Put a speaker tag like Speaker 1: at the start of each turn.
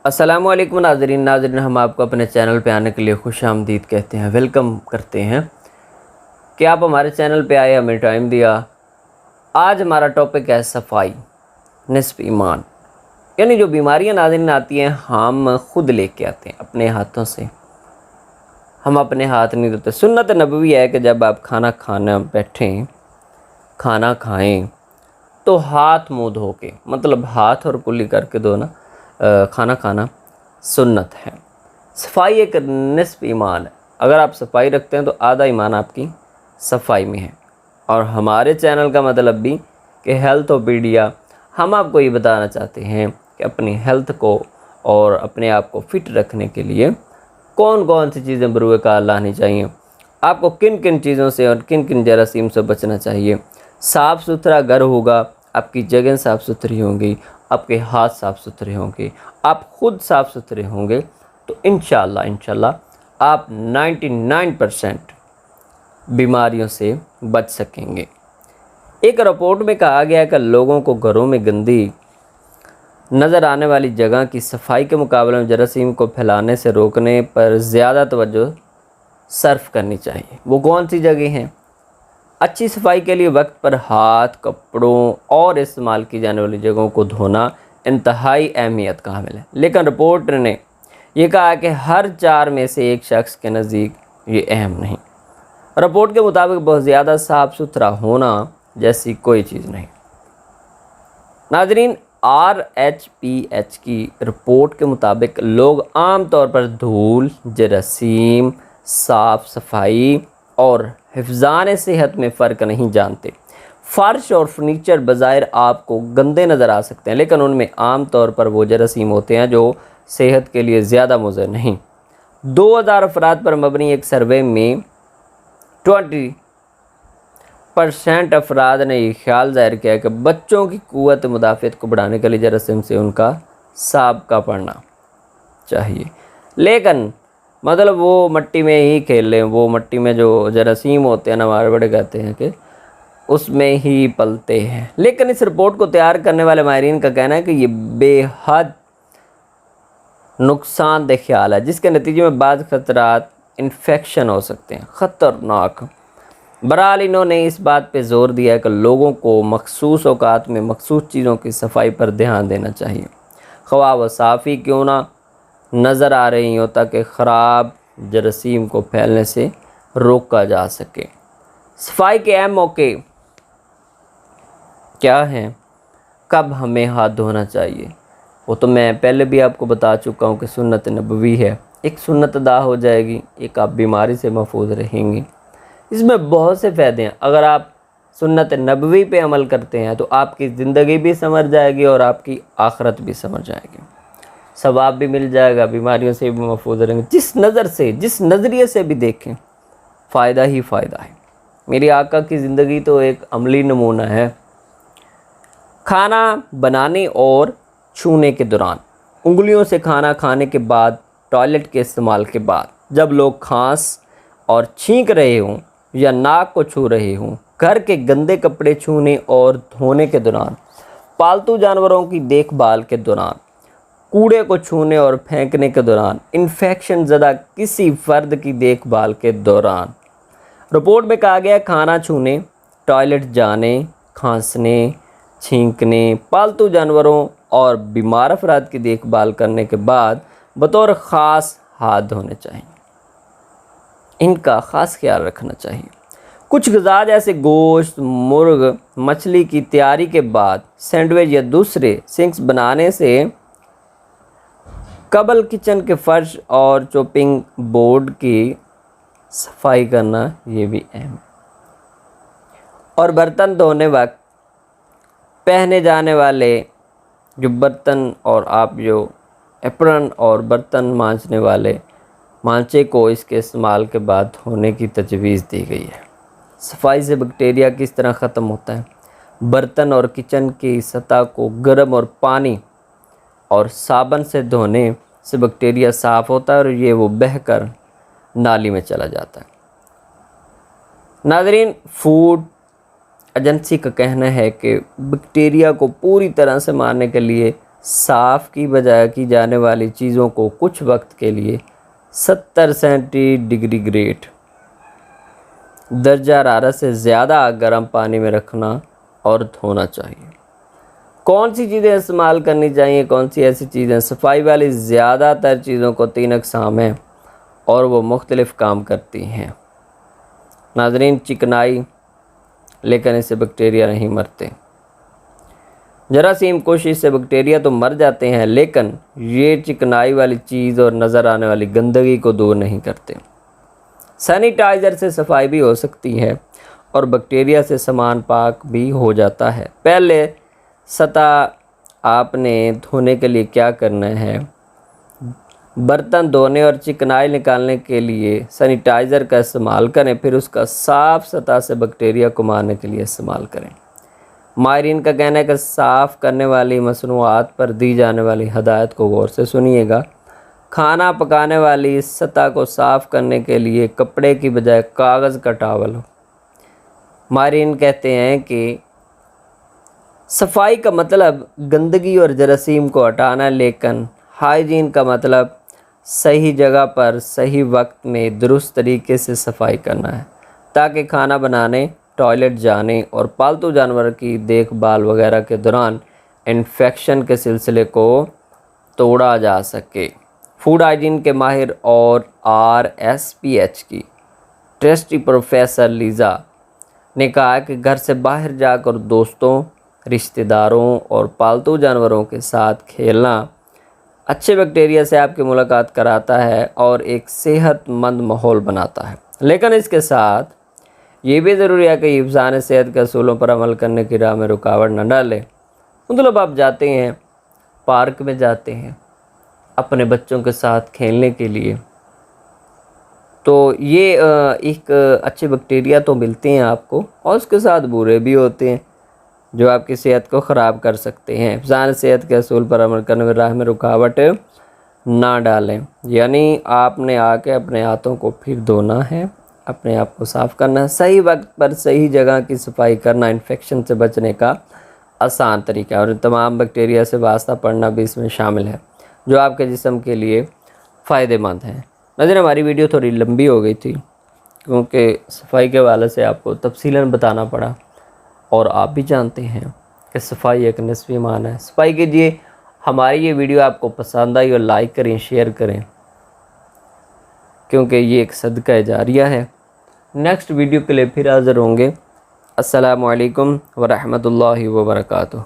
Speaker 1: السلام علیکم ناظرین ہم آپ کو اپنے چینل پہ آنے کے لیے خوش آمدید کہتے ہیں، ویلکم کرتے ہیں کہ آپ ہمارے چینل پہ آئے، ہمیں ٹائم دیا۔ آج ہمارا ٹاپک ہے صفائی نصف ایمان، یعنی جو بیماریاں ناظرین آتی ہیں ہم خود لے کے آتے ہیں اپنے ہاتھوں سے، ہم اپنے ہاتھ نہیں دھوتے۔ سنت نبوی ہے کہ جب آپ کھانا کھانا بیٹھیں، کھانا کھائیں تو ہاتھ منہ دھو کے، مطلب ہاتھ اور کلی کر کے دھونا، کھانا کھانا سنت ہے۔ صفائی ایک نصف ایمان ہے، اگر آپ صفائی رکھتے ہیں تو آدھا ایمان آپ کی صفائی میں ہے۔ اور ہمارے چینل کا مطلب بھی کہ ہیلتھ اوپیڈیا، ہم آپ کو یہ بتانا چاہتے ہیں کہ اپنی ہیلتھ کو اور اپنے آپ کو فٹ رکھنے کے لیے کون کون سی چیزیں بروئے کار لانی چاہیے، آپ کو کن کن چیزوں سے اور کن کن جراثیم سے بچنا چاہیے۔ صاف ستھرا گھر ہوگا، آپ کی جگہ صاف ستھری ہوں گی، آپ کے ہاتھ صاف ستھرے ہوں گے، آپ خود صاف ستھرے ہوں گے تو انشاءاللہ آپ 99% بیماریوں سے بچ سکیں گے۔ ایک رپورٹ میں کہا گیا ہے کہ لوگوں کو گھروں میں گندی نظر آنے والی جگہ کی صفائی کے مقابلے میں جراثیم کو پھیلانے سے روکنے پر زیادہ توجہ صرف کرنی چاہیے۔ وہ کون سی جگہ ہیں؟ اچھی صفائی کے لیے وقت پر ہاتھ، کپڑوں اور استعمال کی جانے والی جگہوں کو دھونا انتہائی اہمیت کا حامل ہے، لیکن رپورٹ نے یہ کہا کہ ہر 4 میں سے ایک شخص کے نزدیک یہ اہم نہیں۔ رپورٹ کے مطابق بہت زیادہ صاف ستھرا ہونا جیسی کوئی چیز نہیں۔ ناظرین، RHPH کی رپورٹ کے مطابق لوگ عام طور پر دھول، جراثیم، صاف صفائی اور حفظان صحت میں فرق نہیں جانتے۔ فرش اور فرنیچر بظاہر آپ کو گندے نظر آ سکتے ہیں، لیکن ان میں عام طور پر وہ جراثیم ہوتے ہیں جو صحت کے لیے زیادہ مضر نہیں۔ 2000 افراد پر مبنی ایک سروے میں 20% افراد نے یہ خیال ظاہر کیا کہ بچوں کی قوت مدافعت کو بڑھانے کے لیے جراثیم سے ان کا سابقہ پڑھنا چاہیے، لیکن مطلب وہ مٹی میں ہی کھیل لیں، وہ مٹی میں جو جراثیم ہوتے ہیں نا، ہمارے بڑے کہتے ہیں کہ اس میں ہی پلتے ہیں۔ لیکن اس رپورٹ کو تیار کرنے والے ماہرین کا کہنا ہے کہ یہ بے حد نقصان دہ خیال ہے، جس کے نتیجے میں بعض خطرات انفیکشن ہو سکتے ہیں، خطرناک۔ بہرحال انہوں نے اس بات پہ زور دیا ہے کہ لوگوں کو مخصوص اوقات میں مخصوص چیزوں کی صفائی پر دھیان دینا چاہیے، خواہ وہ صافی کیوں نہ نظر آ رہی ہوں، تاکہ خراب جراثیم کو پھیلنے سے روکا جا سکے۔ صفائی کے اہم موقع کیا ہیں؟ کب ہمیں ہاتھ دھونا چاہیے؟ وہ تو میں پہلے بھی آپ کو بتا چکا ہوں کہ سنت نبوی ہے، ایک سنت ادا ہو جائے گی، ایک آپ بیماری سے محفوظ رہیں گے۔ اس میں بہت سے فائدے ہیں، اگر آپ سنت نبوی پہ عمل کرتے ہیں تو آپ کی زندگی بھی سنور جائے گی اور آپ کی آخرت بھی سنور جائے گی، ثواب بھی مل جائے گا، بیماریوں سے بھی محفوظ رہیں گے۔ جس نظر سے، جس نظریے سے بھی دیکھیں، فائدہ ہی فائدہ ہے۔ میری آقا کی زندگی تو ایک عملی نمونہ ہے۔ کھانا بنانے اور چھونے کے دوران، انگلیوں سے کھانا کھانے کے بعد، ٹوائلٹ کے استعمال کے بعد، جب لوگ کھانس اور چھینک رہے ہوں یا ناک کو چھو رہے ہوں، گھر کے گندے کپڑے چھونے اور دھونے کے دوران، پالتو جانوروں کی دیکھ بھال کے دوران، کوڑے کو چھونے اور پھینکنے کے دوران، انفیکشن زدہ کسی فرد کی دیکھ بھال کے دوران۔ رپورٹ میں کہا گیا کھانا چھونے، ٹوائلٹ جانے، کھانسنے، چھینکنے، پالتو جانوروں اور بیمار افراد کی دیکھ بھال کرنے کے بعد بطور خاص ہاتھ دھونے چاہیے، ان کا خاص خیال رکھنا چاہیے۔ کچھ غذا جیسے گوشت، مرغ، مچھلی کی تیاری کے بعد سینڈوچ یا دوسرے سنیکس بنانے سے قبل کچن کے فرش اور چاپنگ بورڈ کی صفائی کرنا یہ بھی اہم ہے۔ اور برتن دھونے وقت پہنے جانے والے جو برتن اور آپ جو ایپرن اور برتن مانجنے والے مانچے کو اس کے استعمال کے بعد دھونے کی تجویز دی گئی ہے۔ صفائی سے بیکٹیریا کس طرح ختم ہوتا ہے؟ برتن اور کچن کی سطح کو گرم اور پانی اور صابن سے دھونے سے بیکٹیریا صاف ہوتا ہے اور یہ وہ بہہ کر نالی میں چلا جاتا ہے۔ ناظرین، فوڈ ایجنسی کا کہنا ہے کہ بیکٹیریا کو پوری طرح سے مارنے کے لیے صاف کی بجائے کی جانے والی چیزوں کو کچھ وقت کے لیے 70 سینٹی ڈگری گریڈ درجہ حرارت سے زیادہ گرم پانی میں رکھنا اور دھونا چاہیے۔ کون سی چیزیں استعمال کرنی چاہیے، کون سی ایسی چیزیں؟ صفائی والی زیادہ تر چیزوں کو 3 اقسام ہیں اور وہ مختلف کام کرتی ہیں۔ ناظرین، چکنائی، لیکن اس سے بیکٹیریا نہیں مرتے۔ جراثیم کش، اس سے بیکٹیریا تو مر جاتے ہیں، لیکن یہ چکنائی والی چیز اور نظر آنے والی گندگی کو دور نہیں کرتے۔ سینیٹائزر سے صفائی بھی ہو سکتی ہے اور بیکٹیریا سے سامان پاک بھی ہو جاتا ہے۔ پہلے سطح آپ نے دھونے کے لیے کیا کرنا ہے؟ برتن دھونے اور چکنائی نکالنے کے لیے سینیٹائزر کا استعمال کریں، پھر اس کا صاف سطح سے بیکٹیریا کو مارنے کے لیے استعمال کریں۔ ماہرین کا کہنا ہے کہ صاف کرنے والی مصنوعات پر دی جانے والی ہدایت کو غور سے سنیے گا۔ کھانا پکانے والی سطح کو صاف کرنے کے لیے کپڑے کی بجائے کاغذ کا ٹاول ہو۔ ماہرین کہتے ہیں کہ صفائی کا مطلب گندگی اور جراثیم کو ہٹانا، لیکن ہائیجین کا مطلب صحیح جگہ پر صحیح وقت میں درست طریقے سے صفائی کرنا ہے، تاکہ کھانا بنانے، ٹوائلٹ جانے اور پالتو جانور کی دیکھ بھال وغیرہ کے دوران انفیکشن کے سلسلے کو توڑا جا سکے۔ فوڈ ہائیجین کے ماہر اور RSPH کی ٹرسٹی پروفیسر لیزا نے کہا کہ گھر سے باہر جا کر دوستوں، رشتہ داروں اور پالتو جانوروں کے ساتھ کھیلنا اچھے بیکٹیریا سے آپ کی ملاقات کراتا ہے اور ایک صحت مند ماحول بناتا ہے، لیکن اس کے ساتھ یہ بھی ضروری ہے کہ حفظان صحت کے اصولوں پر عمل کرنے کی راہ میں رکاوٹ نہ ڈالے۔ مطلب آپ جاتے ہیں، پارک میں جاتے ہیں اپنے بچوں کے ساتھ کھیلنے کے لیے، تو یہ ایک اچھے بیکٹیریا تو ملتے ہیں آپ کو، اور اس کے ساتھ برے بھی ہوتے ہیں جو آپ کی صحت کو خراب کر سکتے ہیں۔ حفظان صحت کے اصول پر عمل کرنے میں راہ میں رکاوٹ نہ ڈالیں، یعنی آپ نے آ کے اپنے ہاتھوں کو پھر دھونا ہے، اپنے آپ کو صاف کرنا ہے۔ صحیح وقت پر صحیح جگہ کی صفائی کرنا انفیکشن سے بچنے کا آسان طریقہ ہے، اور تمام بیکٹیریا سے واسطہ پڑھنا بھی اس میں شامل ہے جو آپ کے جسم کے لیے فائدہ مند ہیں۔ ناظرین، ہماری ویڈیو تھوڑی لمبی ہو گئی تھی کیونکہ صفائی کے حوالے سے آپ کو تفصیلاً بتانا پڑا، اور آپ بھی جانتے ہیں کہ صفائی ایک نصف ایمان ہے۔ صفائی کیجیے۔ ہماری یہ ویڈیو آپ کو پسند آئی اور لائک کریں، شیئر کریں، کیونکہ یہ ایک صدقہ جاریہ ہے۔ نیکسٹ ویڈیو کے لیے پھر حاضر ہوں گے۔ السلام علیکم ورحمۃ اللہ وبرکاتہ۔